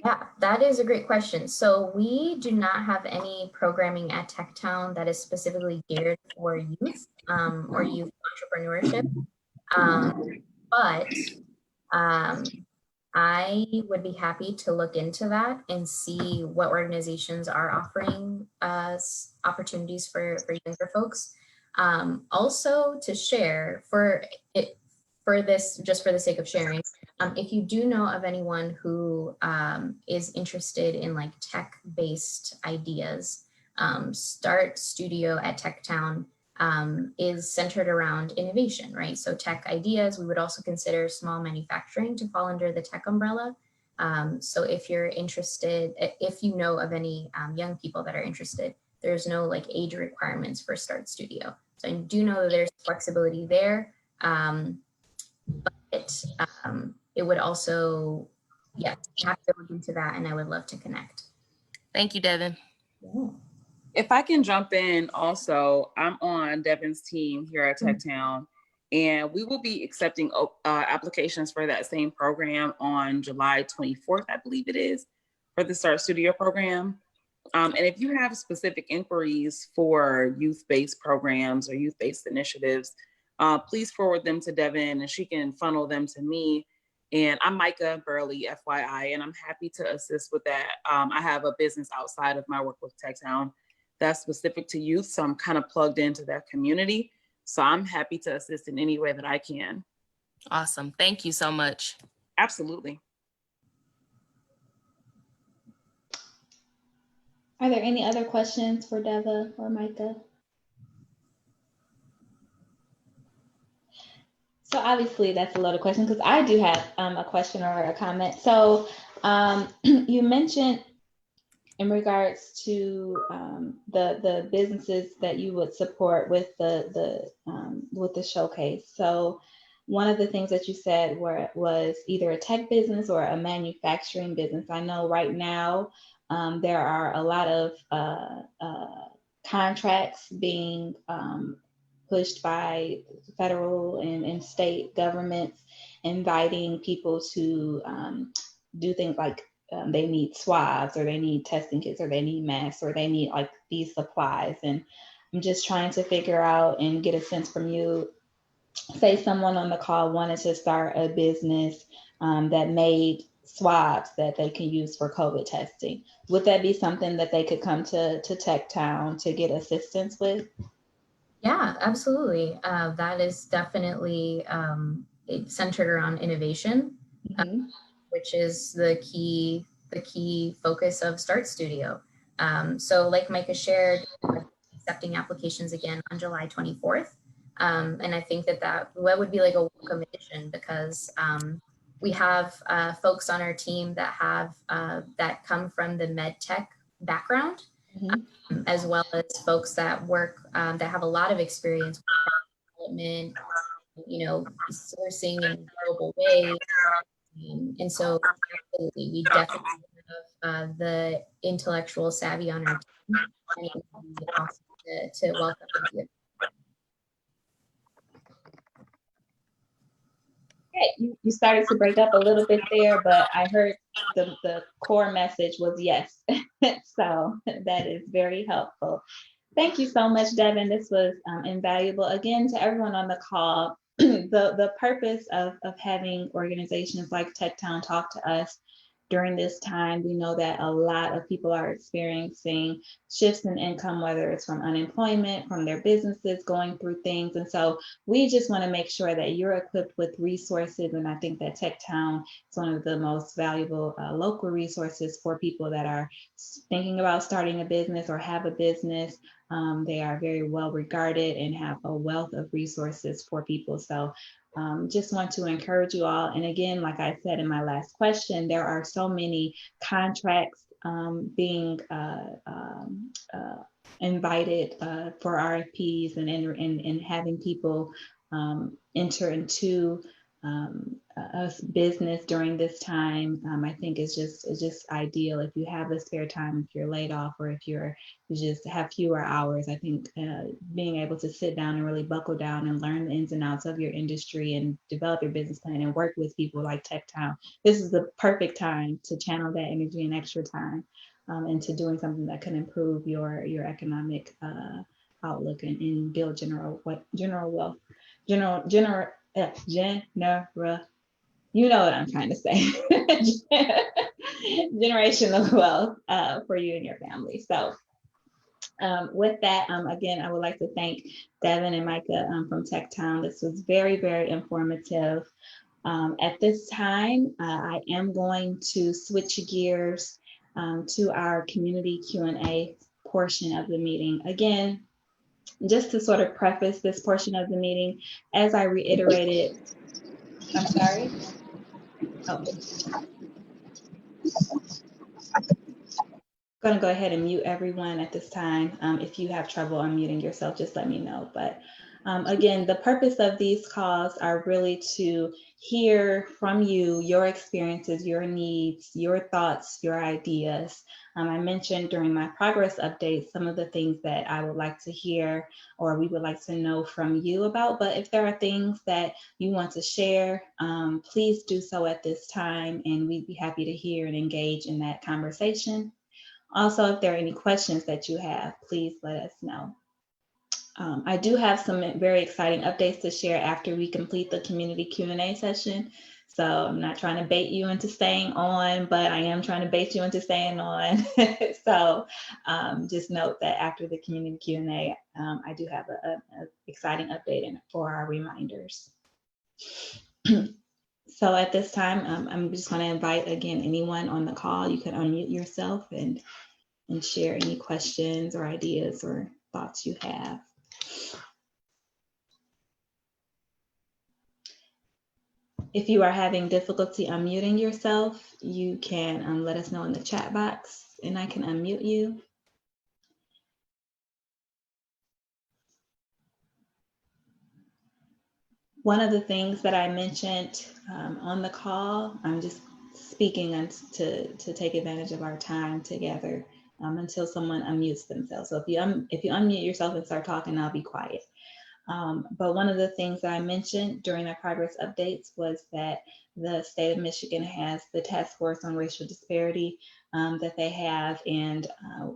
Yeah, that is a great question. So we do not have any programming at TechTown that is specifically geared for youth or youth entrepreneurship. But I would be happy to look into that and see what organizations are offering us opportunities for younger folks. Also to share for this, just for the sake of sharing, if you do know of anyone who is interested in like tech-based ideas, Start Studio at TechTown is centered around innovation, right? So tech ideas, we would also consider small manufacturing to fall under the tech umbrella. So if you're interested, if you know of any young people that are interested, there's no like age requirements for Start Studio. So I do know that there's flexibility there. But it would also, yeah, have to look into that, and I would love to connect. Thank you, Devin. Yeah. If I can jump in also, I'm on Devin's team here at TechTown, and we will be accepting applications for that same program on July 24th, I believe it is, for the Start Studio program. And if you have specific inquiries for youth-based programs or youth-based initiatives, please forward them to Devin and she can funnel them to me. And I'm Micah Burley, FYI, and I'm happy to assist with that. I have a business outside of my work with TechTown that's specific to youth, so I'm kind of plugged into that community. So I'm happy to assist in any way that I can. Awesome. Thank you so much. Absolutely. Are there any other questions for Deva or Micah? So obviously that's a loaded question because I do have a question or a comment. So you mentioned in regards to the businesses that you would support with the showcase. So one of the things that you said was either a tech business or a manufacturing business. I know right now there are a lot of contracts being pushed by federal and state governments, inviting people to do things like they need swabs or they need testing kits or they need masks or they need like these supplies. And I'm just trying to figure out and get a sense from you, say someone on the call wanted to start a business that made swabs that they can use for COVID testing. Would that be something that they could come to TechTown to get assistance with? Yeah, absolutely. That is definitely centered around innovation, which is the key focus of Start Studio. So like Micah shared, accepting applications again on July 24th. And I think that would be like a welcome addition because we have folks on our team that have that come from the med tech background. As well as folks that work that have a lot of experience with development, sourcing in global ways. And so absolutely, we definitely have the intellectual savvy on our team, and it would be awesome to welcome you. Okay, you started to break up a little bit there, but I heard the core message was yes. So that is very helpful. Thank you so much, Devin. This was invaluable. Again, to everyone on the call, the purpose of having organizations like TechTown talk to us during this time, we know that a lot of people are experiencing shifts in income, whether it's from unemployment, from their businesses going through things. And so we just want to make sure that you're equipped with resources. And I think that TechTown is one of the most valuable local resources for people that are thinking about starting a business or have a business. They are very well regarded and have a wealth of resources for people. So just want to encourage you all. And again, like I said in my last question, there are so many contracts being invited for RFPs and having people enter into a business during this time. I think it's just ideal if you have the spare time, if you're laid off, or if you just have fewer hours. I think being able to sit down and really buckle down and learn the ins and outs of your industry and develop your business plan and work with people like TechTown, this is the perfect time to channel that energy and extra time into doing something that can improve your economic outlook and build general wealth, you know what I'm trying to say, generational wealth for you and your family. So with that, again, I would like to thank Devin and Micah from TechTown. This was very, very informative. At this time, I am going to switch gears to our community Q&A portion of the meeting. Again, just to sort of preface this portion of the meeting, as I reiterated, I'm sorry. Oh. I'm going to go ahead and mute everyone at this time. If you have trouble unmuting yourself, just let me know. But again, the purpose of these calls are really to hear from you, your experiences, your needs, your thoughts, your ideas. I mentioned during my progress update some of the things that I would like to hear or we would like to know from you about. But if there are things that you want to share, please do so at this time, and we'd be happy to hear and engage in that conversation. Also, if there are any questions that you have, please let us know. I do have some very exciting updates to share after we complete the community Q&A session. So I'm not trying to bait you into staying on, but I am trying to bait you into staying on. So just note that after the community Q&A, I do have an exciting update for our reminders. So at this time, I'm just going to invite again anyone on the call. You can unmute yourself and share any questions or ideas or thoughts you have. If you are having difficulty unmuting yourself, you can let us know in the chat box and I can unmute you. One of the things that I mentioned on the call, I'm just speaking to take advantage of our time together until someone unmutes themselves. So if you unmute yourself and start talking, I'll be quiet. But one of the things that I mentioned during our progress updates was that the state of Michigan has the task force on racial disparity that they have. And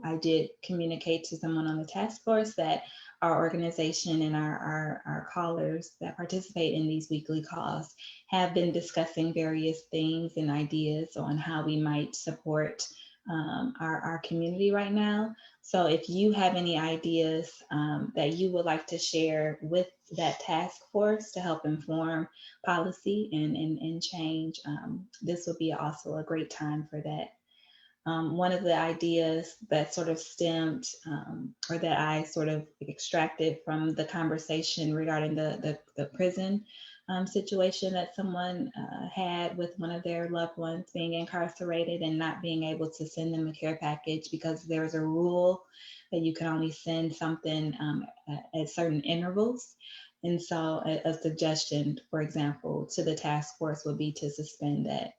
I did communicate to someone on the task force that our organization and our callers that participate in these weekly calls have been discussing various things and ideas on how we might support our community right now. So if you have any ideas that you would like to share with that task force to help inform policy and change, this would be also a great time for that. One of the ideas that sort of stemmed or that I sort of extracted from the conversation regarding the prison situation that someone had with one of their loved ones being incarcerated and not being able to send them a care package because there's a rule that you can only send something at certain intervals. And so a suggestion, for example, to the task force would be to suspend that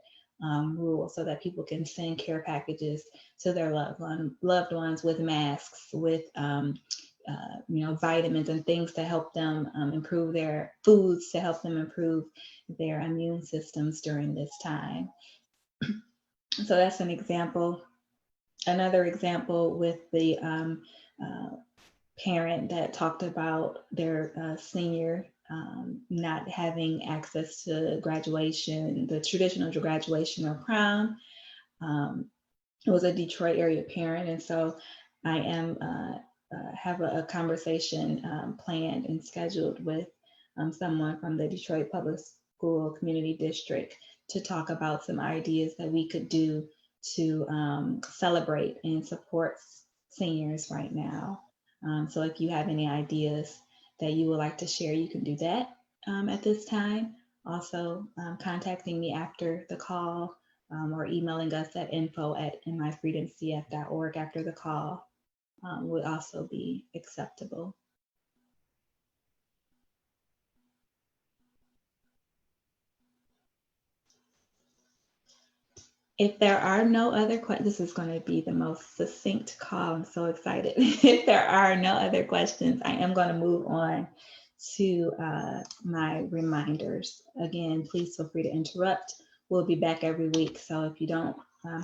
rule so that people can send care packages to their loved ones with masks, with vitamins and things to help them improve their foods, to help them improve their immune systems during this time. So that's an example. Another example with the parent that talked about their senior not having access to graduation, the traditional graduation or prom. It was a Detroit area parent, and so I am have a conversation planned and scheduled with someone from the Detroit Public School Community District to talk about some ideas that we could do to celebrate and support seniors right now. So if you have any ideas that you would like to share, you can do that at this time. Also, contacting me after the call or emailing us at info@myfreedomcf.org after the call would also be acceptable. If there are no other questions, this is going to be the most succinct call. I'm so excited. If there are no other questions, I am going to move on to my reminders. Again, please feel free to interrupt. We'll be back every week. So if you don't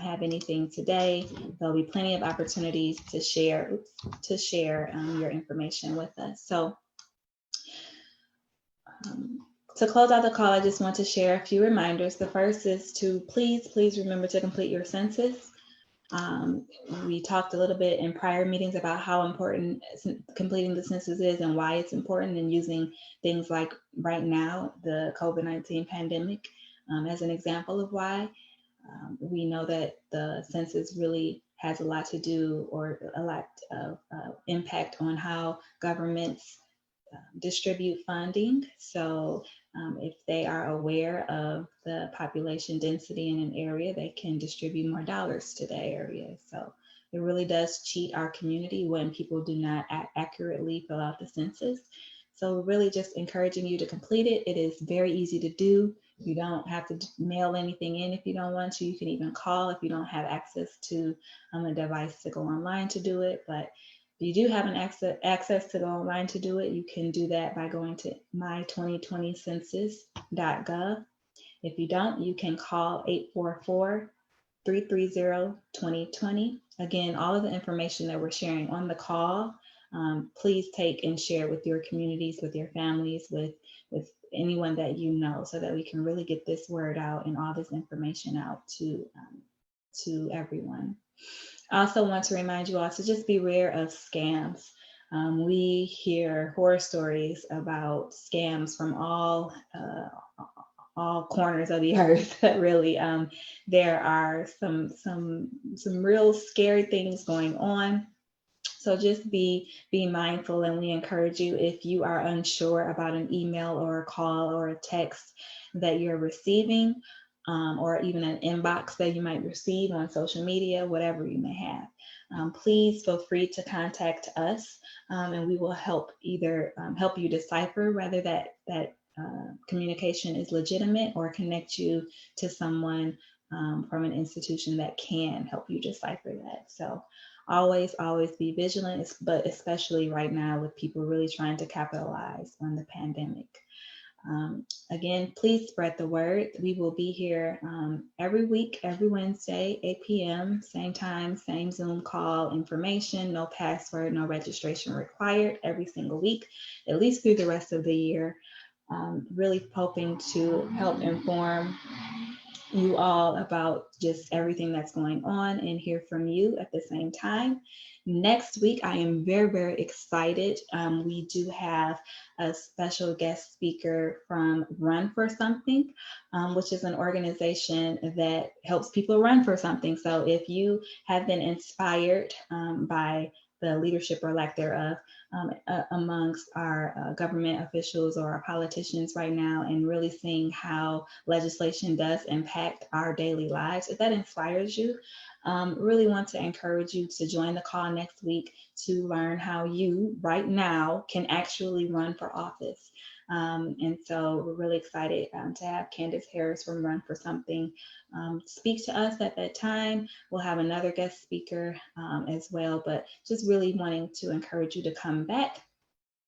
have anything today, there'll be plenty of opportunities to share your information with us. So to close out the call, I just want to share a few reminders. The first is to please remember to complete your census. We talked a little bit in prior meetings about how important completing the census is and why it's important, and using things like right now, the COVID-19 pandemic as an example of why. We know that the census really has a lot to do, or a lot of impact on how governments distribute funding. So if they are aware of the population density in an area, they can distribute more dollars to that area. So it really does cheat our community when people do not accurately fill out the census. So really just encouraging you to complete it. It is very easy to do. You don't have to mail anything in if you don't want to. You can even call if you don't have access to a device to go online to do it. But if you do have an access to go online to do it, you can do that by going to my2020census.gov. If you don't, you can call 844-330-2020. Again, all of the information that we're sharing on the call, please take and share with your communities, with your families, with anyone that you know, so that we can really get this word out and all this information out to everyone. I also want to remind you all to just beware of scams. We hear horror stories about scams from all corners of the earth. Really, there are some real scary things going on. So just be mindful, and we encourage you, if you are unsure about an email or a call or a text that you're receiving, or even an inbox that you might receive on social media, whatever you may have, please feel free to contact us, and we will help either help you decipher whether that communication is legitimate, or connect you to someone from an institution that can help you decipher that. So always be vigilant, but especially right now with people really trying to capitalize on the pandemic. Again, please spread the word. We will be here every week, every Wednesday, 8 p.m., same time, same Zoom call, information, no password, no registration required, every single week, at least through the rest of the year. Really hoping to help inform you all about just everything that's going on and hear from you at the same time. Next week, I am very excited. We do have a special guest speaker from Run for Something, which is an organization that helps people run for something. So if you have been inspired by the leadership or lack thereof amongst our government officials or our politicians right now, and really seeing how legislation does impact our daily lives, if that inspires you, really want to encourage you to join the call next week to learn how you right now can actually run for office. And so we're really excited to have Candace Harris from Run for Something speak to us at that time. We'll have another guest speaker as well, but just really wanting to encourage you to come back.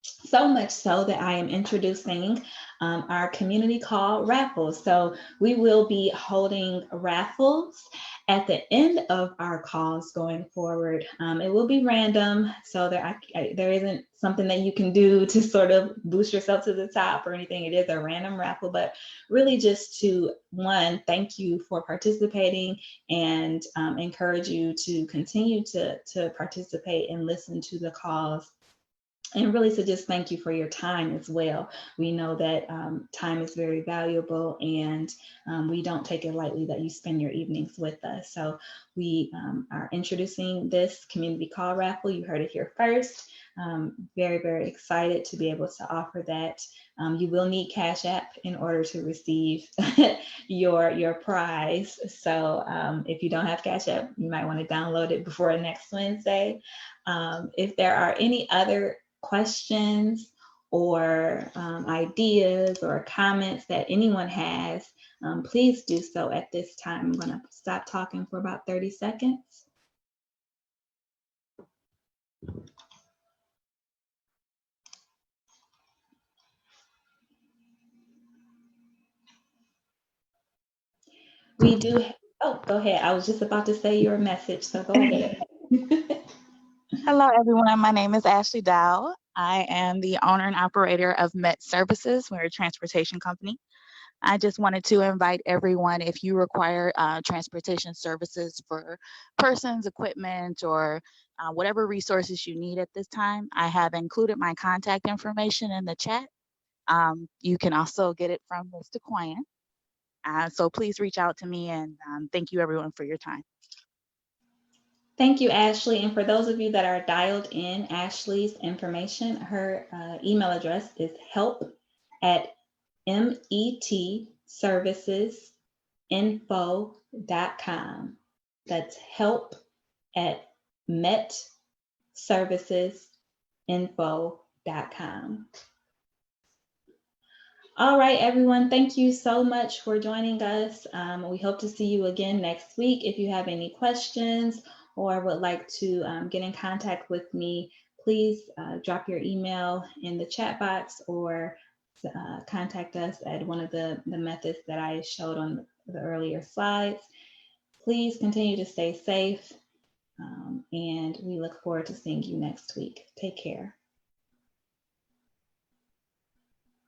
So much so that I am introducing our community call raffles. So we will be holding raffles at the end of our calls going forward. It will be random, so there isn't something that you can do to sort of boost yourself to the top or anything. It is a random raffle, but really just to, one, thank you for participating, and encourage you to continue to participate and listen to the calls And really to just thank you for your time as well. We know that time is very valuable, and we don't take it lightly that you spend your evenings with us. So we are introducing this community call raffle. You heard it here first. Very, very excited to be able to offer that. You will need Cash App in order to receive your prize. So if you don't have Cash App, you might want to download it before next Wednesday. If there are any other questions or ideas or comments that anyone has, please do so at this time. I'm going to stop talking for about 30 seconds. We do, oh, go ahead. I was just about to say your message, so go ahead. Hello, everyone. My name is Ashley Dow. I am the owner and operator of Met Services. We're a transportation company. I just wanted to invite everyone, if you require transportation services for persons, equipment, or whatever resources you need at this time, I have included my contact information in the chat. You can also get it from Ms. DeQuan. So please reach out to me, and thank you everyone for your time. Thank you, Ashley. And for those of you that are dialed in, Ashley's information, her email address is help@metservicesinfo.com. That's help@metservicesinfo.com. All right, everyone. Thank you so much for joining us. We hope to see you again next week. If you have any questions or would like to get in contact with me, please drop your email in the chat box or contact us at one of the methods that I showed on the earlier slides. Please continue to stay safe, and we look forward to seeing you next week. Take care.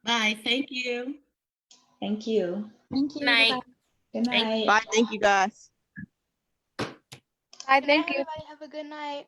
Bye. Thank you. Thank you. Thank you. Good night. Bye-bye. Good night. Bye. Thank you, guys. Bye, Good night, thank you. everybody. Have a good night.